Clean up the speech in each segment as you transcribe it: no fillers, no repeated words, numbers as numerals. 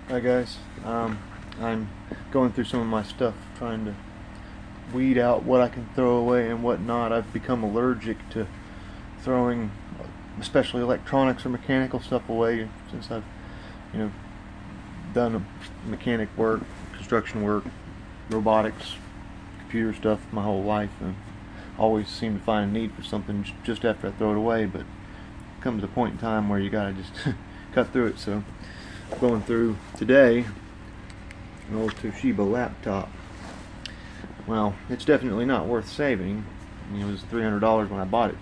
Hi guys, I'm going through some of my stuff trying to weed out what I can throw away and what not. I've become allergic to throwing especially electronics or mechanical stuff away since I've done mechanic work, construction work, robotics, computer stuff my whole life, and always seem to find a need for something just after I throw it away, but comes a point in time where you gotta just cut through it. So going through today an old Toshiba laptop. Well, it's definitely not worth saving. It was $300 when I bought it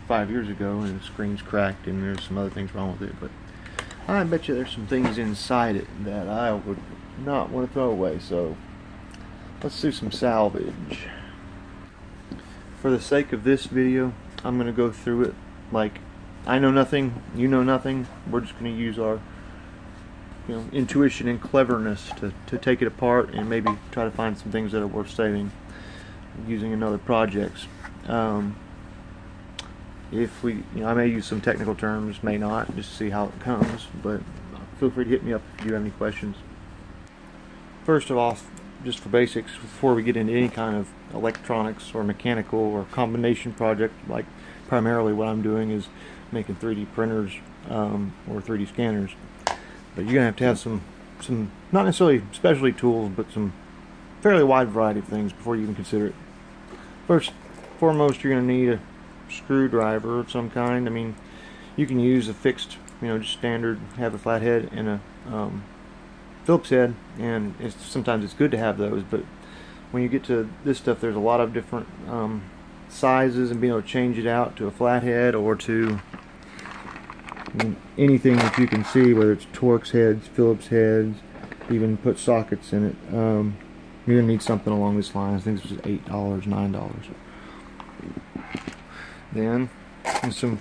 5 years ago, and the screen's cracked and there's some other things wrong with it, but I bet you there's some things inside it that I would not want to throw away. So let's do some salvage. For the sake of this video, I'm going to go through it like I know nothing, you know nothing. We're just going to use our intuition and cleverness to take it apart and maybe try to find some things that are worth saving using in other projects. If we, I may use some technical terms, may not, just to see how it comes, but feel free to hit me up if you have any questions. First of all, just for basics, before we get into any kind of electronics or mechanical or combination project, like primarily what I'm doing is making 3D printers or 3D scanners. But you're going to have some not necessarily specialty tools, but some fairly wide variety of things before you even consider it. First, foremost, you're going to need a screwdriver of some kind. I mean, you can use a fixed, just standard, have a flat head and a Phillips head, and sometimes it's good to have those, but when you get to this stuff, there's a lot of different sizes, and being able to change it out to a flat head or to anything that you can see, whether it's Torx heads, Phillips heads, even put sockets in it. You're going to need something along this line. I think this was $8, $9. Then, some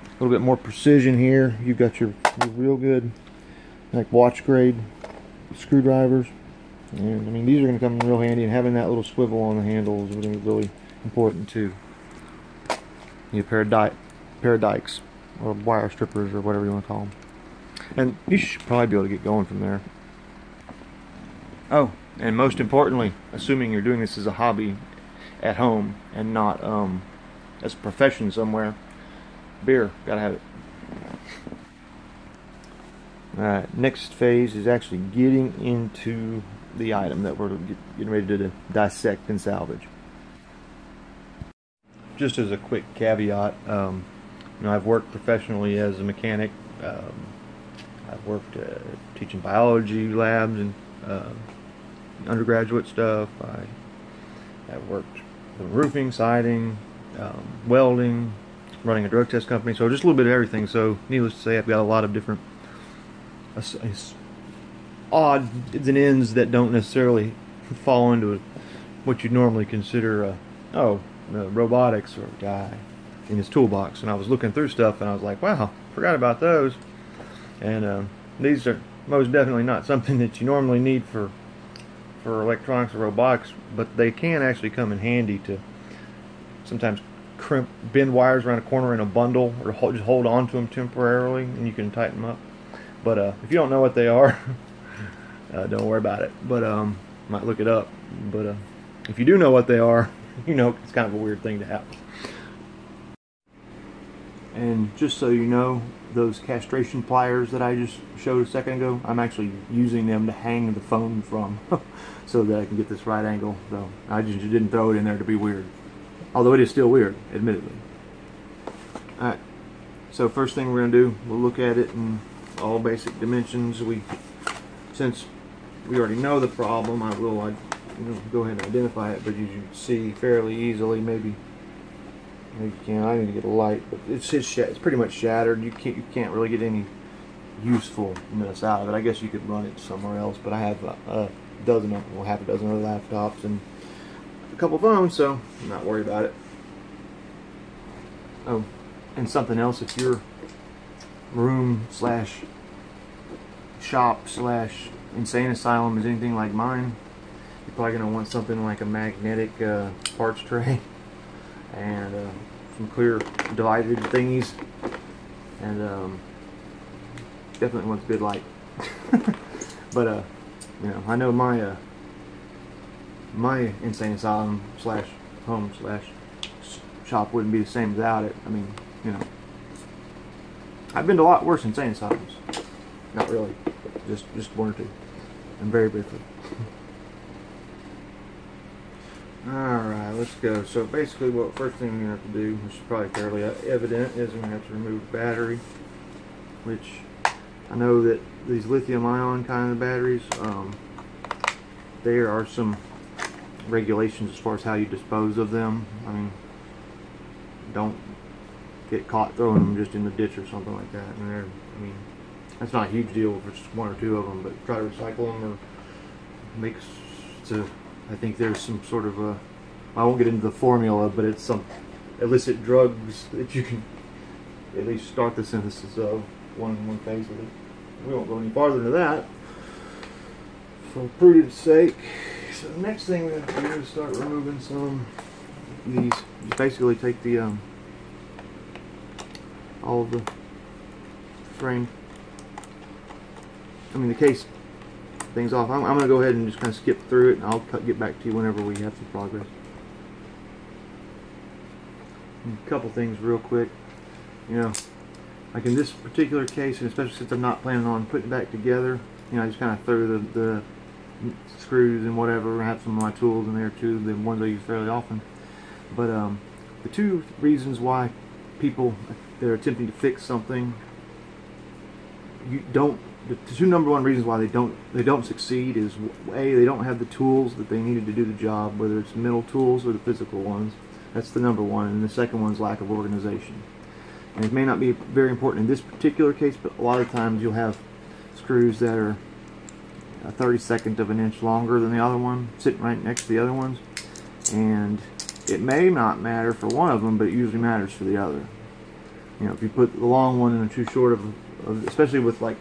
a little bit more precision here. You've got your real good, like watch grade screwdrivers, and I mean these are going to come in real handy. And having that little swivel on the handle is really important too. You need a pair of dikes, or wire strippers, or whatever you want to call them. And you should probably be able to get going from there. Oh, and most importantly, assuming you're doing this as a hobby at home and not as a profession somewhere, beer, gotta have it. Alright, next phase is actually getting into the item that we're getting ready to dissect and salvage. Just as a quick caveat, I've worked professionally as a mechanic. I've worked teaching biology labs and undergraduate stuff. I've worked with roofing, siding, welding, running a drug test company, so just a little bit of everything. So needless to say, I've got a lot of different odds and ends that don't necessarily fall into what you'd normally consider robotics or a guy in his toolbox. And I was looking through stuff and I was like, wow, forgot about those. And these are most definitely not something that you normally need for electronics or robotics, but they can actually come in handy to sometimes bend wires around a corner in a bundle, or just hold on to them temporarily, and you can tighten them up. But if you don't know what they are, don't worry about it. But might look it up. But if you do know what they are, it's kind of a weird thing to have. And just so you know, those castration pliers that I just showed a second ago, I'm actually using them to hang the phone from, so that I can get this right angle. So I just didn't throw it in there to be weird, although it is still weird, admittedly. Alright, so first thing we're going to do, we'll look at it in all basic dimensions. Since we already know the problem, I will go ahead and identify it, but you can see fairly easily. Maybe you can. I need to get a light, but it's pretty much shattered. You can't really get any usefulness out of it. I guess you could run it somewhere else, but I have half a dozen other laptops and a couple phones, so I'm not worried about it. Oh, and something else, if your room slash shop slash insane asylum is anything like mine, you're probably going to want something like a magnetic parts tray and some clear divider thingies, and definitely wants good light. But you know, I know my my insane asylum slash home slash shop wouldn't be the same without it. I mean, you know, I've been to a lot worse insane asylums. Not really, but just one or two, and very briefly. Alright, let's go. So basically what first thing we're going to have to do, which is probably fairly evident, is we're going to have to remove the battery, which I know that these lithium ion kind of batteries, there are some regulations as far as how you dispose of them. I mean, don't get caught throwing them just in the ditch or something like that. And they're, I mean, that's not a huge deal if it's just one or two of them, but try to recycle them or make to. I think there's some sort of a, I won't get into the formula, but it's some illicit drugs that you can at least start the synthesis of one phase of it. We won't go any farther into that for prudence sake. So the next thing we have to do is start removing some of these. Just basically take the all of the frame, I mean the case things off. I'm going to go ahead and just kind of skip through it, and I'll get back to you whenever we have some progress. And a couple things real quick. You know, like in this particular case, and especially since I'm not planning on putting it back together, you know, I just kind of throw the screws and whatever. I have some of my tools in there too, the ones I use fairly often. But the two reasons why people that are attempting to fix something, the two number one reasons why they don't succeed is A, they don't have the tools that they needed to do the job, whether it's mental tools or the physical ones. That's the number one. And the second one is lack of organization. And it may not be very important in this particular case, but a lot of times you'll have screws that are a 32nd of an inch longer than the other one, sitting right next to the other ones. And it may not matter for one of them, but it usually matters for the other. You know, if you put the long one and too short of especially with like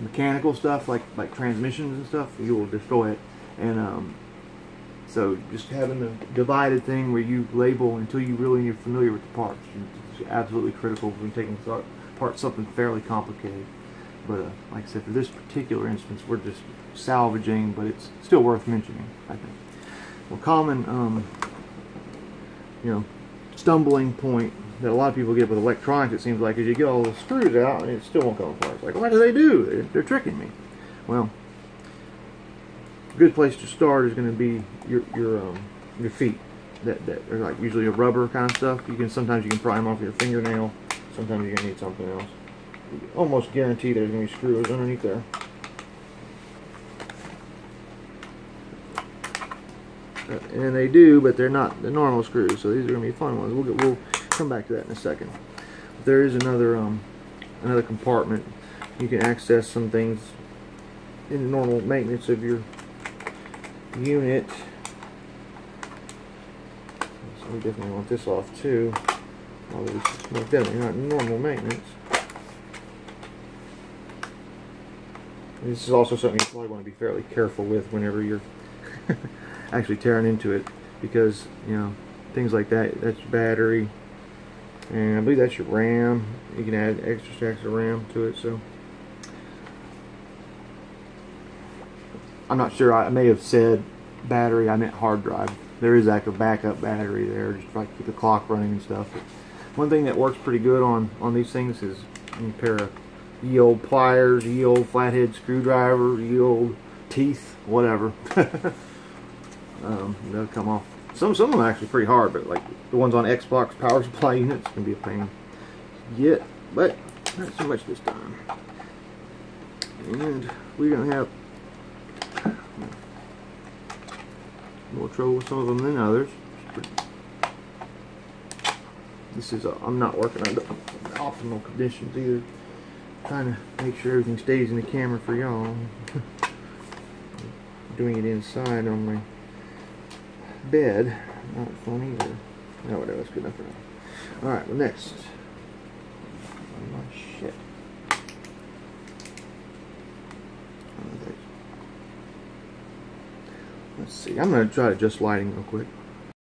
mechanical stuff like transmissions and stuff, you will destroy it. And so just having the divided thing where you label until you really are familiar with the parts is absolutely critical when taking apart something fairly complicated. But like I said, for this particular instance, we're just salvaging, but it's still worth mentioning, I think. Well, common you know, stumbling point that a lot of people get with electronics, it seems like, is you get all the screws out and it still won't come apart. It's like, what do they do? They're tricking me. Well, a good place to start is going to be your feet. That are like usually a rubber kind of stuff. Sometimes you can pry them off your fingernail. Sometimes you're going to need something else. You can almost guarantee there's going to be screws underneath there. And they do, but they're not the normal screws, so these are going to be fun ones. We'll come back to that in a second. There is another compartment. You can access some things in the normal maintenance of your unit. So we definitely want this off too. Although it's definitely not normal maintenance. This is also something you probably want to be fairly careful with whenever you're actually tearing into it, because you know, things like that, that's your battery, and I believe that's your RAM. You can add extra stacks of RAM to it. So I'm not sure, I may have said battery, I meant hard drive. There is actual backup battery there, just to keep the clock running and stuff. But one thing that works pretty good on these things is a pair of ye old pliers, ye old flathead screwdriver, ye old teeth, whatever. They'll come off. Some of them are actually pretty hard, but like the ones on Xbox power supply units can be a pain. Yet, but not so much this time. And we're gonna have more trouble with some of them than others. This is I'm not working under optimal conditions either. Trying to make sure everything stays in the camera for y'all. Doing it inside on my bed, not fun either. No, whatever, that's good enough for now. Alright, well, next. Oh my shit. Let's see, I'm going to try to adjust lighting real quick.